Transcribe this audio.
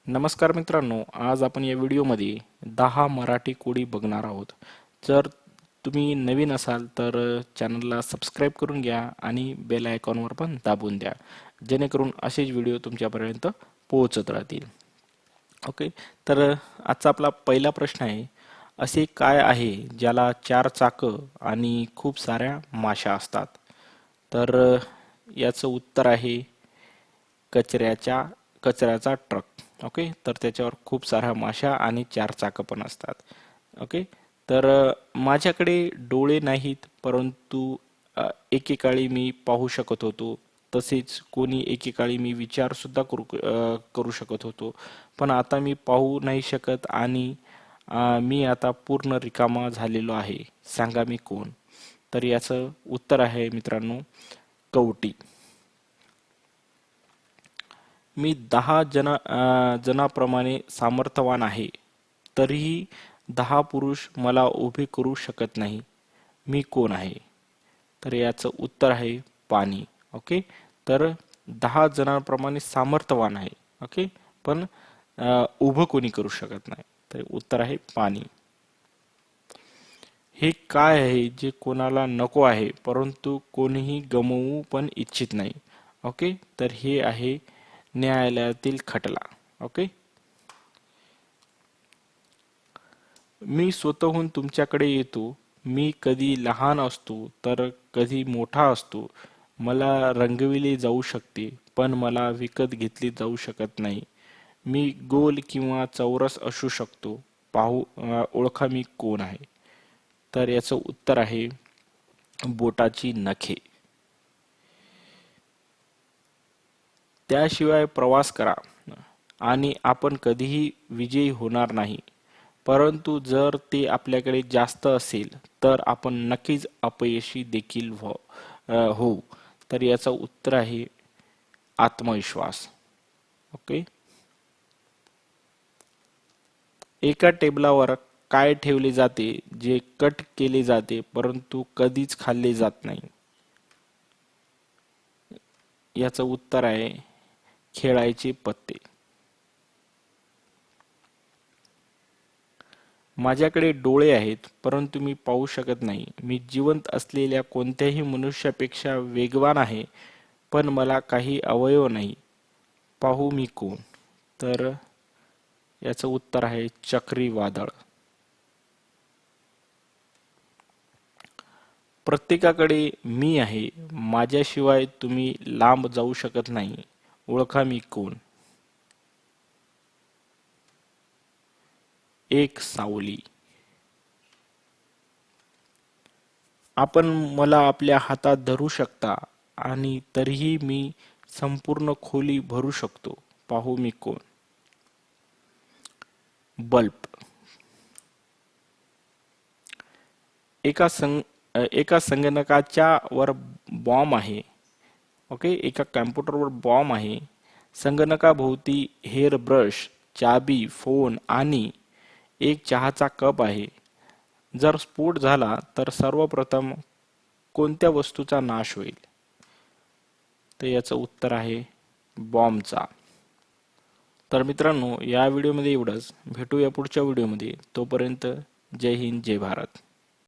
नमस्कार मित्रांनो, आज आपण या व्हिडिओमध्ये 10 मराठी कोडी बघणार आहोत. जर तुम्ही नवीन असाल तर चॅनलला सबस्क्राईब करून घ्या आणि बेल आयकॉनवर पण दाबून द्या, जेणेकरून असेच व्हिडिओ तुमच्यापर्यंत पोहोचत राहतील. ओके, तर आजचा आपला पहिला प्रश्न आहे, असे काय आहे ज्याला 4 चाकं आणि खूप साऱ्या माशा असतात? तर याचं उत्तर आहे कचऱ्याच्या कचऱ्याचा ट्रक. ओके, तर त्याच्यावर खूप साऱ्या माशा आणि 4 चाकं पण असतात. ओके, तर माझ्याकडे डोळे नाहीत, परंतु एकेकाळी मी पाहू शकत होतो. तसेच कोणी एकेकाळी मी विचार सुद्धा करू शकत होतो, पण आता मी पाहू नाही शकत आणि मी आता पूर्ण रिकामा झालेलो आहे. सांगा मी कोण? तर याचं उत्तर आहे मित्रांनो, कवटी. मी 10 जणाप्रमाणे सामर्थ्यवान आहे, तरीही 10 पुरुष मला उभे करू शकत नाही. मी कोण आहे? तर याचं उत्तर आहे पाणी. ओके, तर 10 जणांप्रमाणे सामर्थ्यवान आहे. ओके, पण उभं कोणी करू शकत नाही. तर उत्तर आहे पाणी. हे काय आहे जे कोणाला नको आहे, परंतु कोणीही गमवू पण इच्छित नाही? ओके, तर हे आहे न्यायालयातील खटला. ओके, मी स्वतःहून तुमच्याकडे येतो. मी कधी लहान असतो तर कधी मोठा असतो. मला रंगविले जाऊ शकते, पण मला विकत घेतले जाऊ शकत नाही. मी गोल किंवा चौरस असू शकतो. ओळखा मी कोण आहे? तर याचं उत्तर आहे बोटाची नखे. त्याशिवाय प्रवास करा आणि आपण कधीही विजयी होणार नाही. परंतु जर ते आपल्याकडे जास्त असेल तर आपण नक्कीच अपयशी देखील होऊ. तर याचं उत्तर आहे आत्मविश्वास. ओके, एका टेबलावर काय ठेवले जाते जे कट केले जाते परंतु कधीच खाल्ले जात नाही? याचं उत्तर आहे खेळायचे पत्ते. माझ्याकडे डोळे आहेत, परंतु मी पाहू शकत नाही. मी जिवंत असलेल्या कोणत्याही मनुष्यापेक्षा वेगवान आहे, पण मला काही अवयव नाही. पाहू मी कोण? तर याचं उत्तर आहे चक्रीवादळ. प्रत्येकाकडे मी आहे. माझ्याशिवाय तुम्ही लांब जाऊ शकत नाही. ओळखा मी कोण? एक सावली. आपण मला आपल्या हातात धरू शकता आणि तरीही मी संपूर्ण खोली भरू शकतो. पाहू मी कोण? बल्ब. एका संगणकाच्या वर बॉम्ब आहे. ओके, एका कॅम्प्युटरवर बॉम्ब आहे. संगणकाभोवती हेअर ब्रश, चाबी, फोन आणि एक चहाचा कप आहे. जर स्फोट झाला तर सर्वप्रथम कोणत्या वस्तूचा नाश होईल? तर याचं उत्तर आहे बॉम्बचा. तर मित्रांनो, या व्हिडिओमध्ये एवढंच. भेटूया पुढच्या व्हिडिओमध्ये. तोपर्यंत जय हिंद, जय भारत.